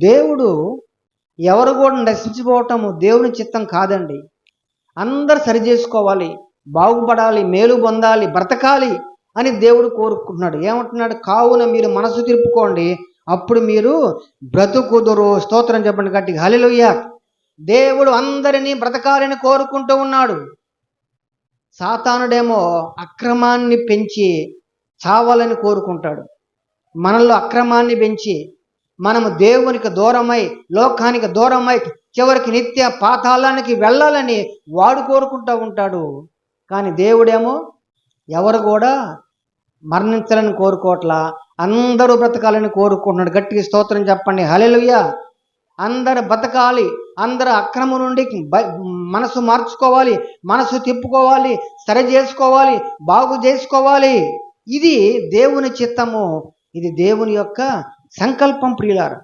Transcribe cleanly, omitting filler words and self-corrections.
దేవుడు ఎవరు కూడా నశించిపోవటము దేవుని చిత్తం కాదండి. అందరు సరి చేసుకోవాలి, బాగుపడాలి, మేలు పొందాలి, బ్రతకాలి అని దేవుడు కోరుకుంటున్నాడు. ఏమంటున్నాడు? కావున మీరు మనసు తిప్పుకోండి, అప్పుడు మీరు బ్రతుకుదురు. స్తోత్రం చెప్పండి గట్టిగా, హల్లెలూయా. దేవుడు అందరినీ బ్రతకాలని కోరుకుంటూ ఉన్నాడు. సాతానుడేమో అక్రమాన్ని పెంచి చావాలని కోరుకుంటాడు. మనలో అక్రమాన్ని పెంచి మనము దేవునికి దూరమై, లోకానికి దూరమై, చివరికి నిత్య పాతాళానికి వెళ్ళాలని వాడు కోరుకుంటూ ఉంటాడు. కానీ దేవుడేమో ఎవరు కూడా మరణించాలని కోరుకోవట్లా, అందరూ బ్రతకాలని కోరుకుంటున్నాడు. గట్టిగా స్తోత్రం చెప్పండి, హల్లెలూయా. అందరు బతకాలి, అందరు అక్రమం నుండి మనసు మార్చుకోవాలి, మనసు తిప్పుకోవాలి, సరి చేసుకోవాలి, బాగు చేసుకోవాలి. ఇది దేవుని చిత్తము, ఇది దేవుని యొక్క సంకల్పం ప్రియులారా.